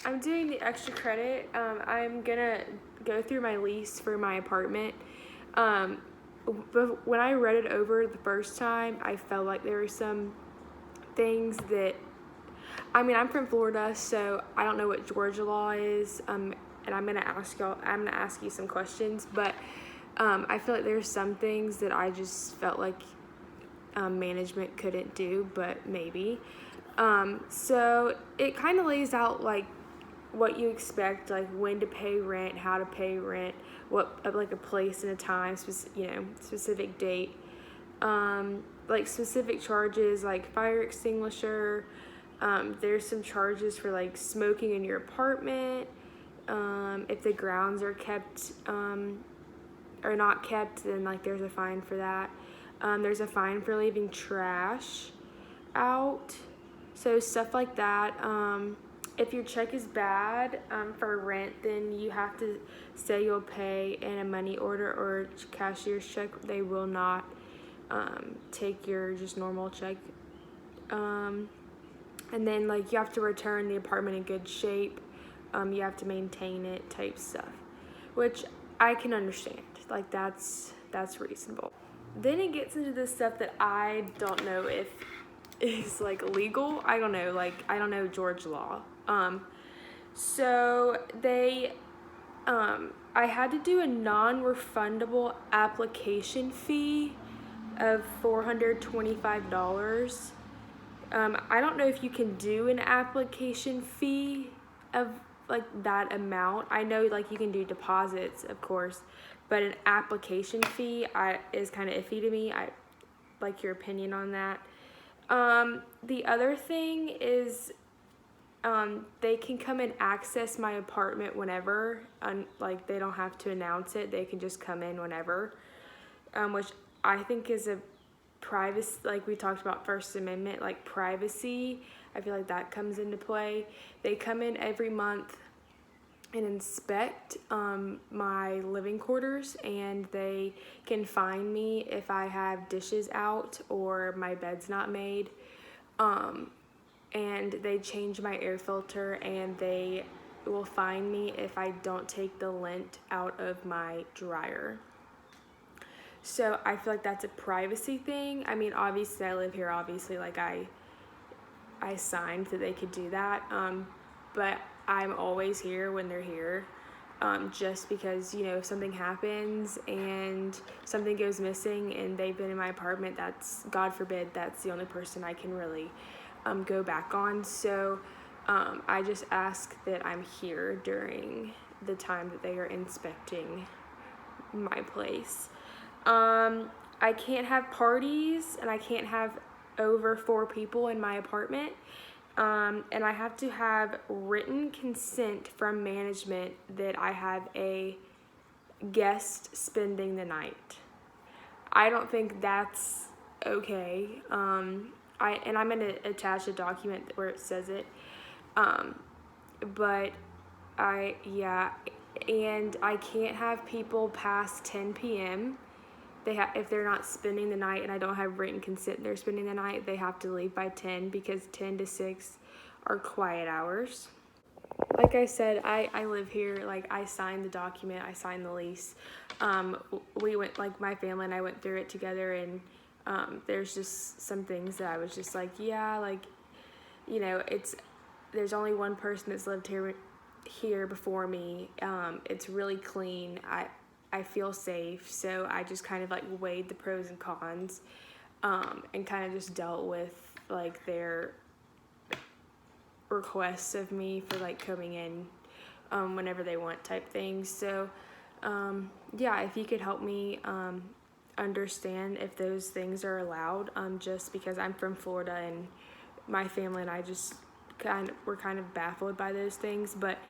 I'm doing the extra credit. I'm gonna go through my lease for my apartment. Um, but when I read it over the first time, I felt like there were some things that, I mean, I'm from Florida, so I don't know what Georgia law is. And I'm gonna ask you some questions, but I feel like there's some things that I just felt like management couldn't do, but maybe. So it kind of lays out like what you expect, like when to pay rent, how to pay rent, what like a place and a time, specific date, like specific charges like fire extinguisher. There's some charges for like smoking in your apartment. If the grounds are kept or not kept, then like there's a fine for that. There's a fine for leaving trash out, so stuff like that. If your check is bad for rent, then you have to say you'll pay in a money order or cashier's check. They will not take your just normal check. And then like you have to return the apartment in good shape. You have to maintain it type stuff, which I can understand. Like that's reasonable. Then it gets into the stuff that I don't know if is like legal. I don't know, like I don't know Georgia law. So I had to do a non-refundable application fee of $425. I don't know if you can do an application fee of like that amount. I know like you can do deposits, of course, but an application fee is kind of iffy to me. I like your opinion on that. The other thing is they can come and access my apartment whenever. Like they don't have to announce it. They can just come in whenever, which I think is a privacy, like we talked about First Amendment, like privacy. I feel like that comes into play. They come in every month and inspect my living quarters, and they can fine me if I have dishes out or my bed's not made. And they change my air filter, and they will fine me if I don't take the lint out of my dryer. So I feel like that's a privacy thing. I mean, obviously I live here, obviously like I signed that they could do that, but I'm always here when they're here, just because, if something happens and something goes missing and they've been in my apartment, that's, God forbid, that's the only person I can really go back on. So I just ask that I'm here during the time that they are inspecting my place. I can't have parties, and I can't have over 4 people in my apartment. And I have to have written consent from management that I have a guest spending the night. I don't think that's okay. I'm going to attach a document where it says it. But and I can't have people past 10 p.m. If they're not spending the night and I don't have written consent they're spending the night, they have to leave by 10, because 10 to 6 are quiet hours. Like I said, I live here. Like I signed the document, I signed the lease. We went, like my family and I went through it together, and there's just some things that I was just like, yeah, like, there's only one person that's lived here before me. It's really clean. I feel safe, so I just kind of like weighed the pros and cons, and kind of just dealt with like their requests of me for like coming in whenever they want type things. So if you could help me understand if those things are allowed, just because I'm from Florida and my family and I just we're kind of baffled by those things. But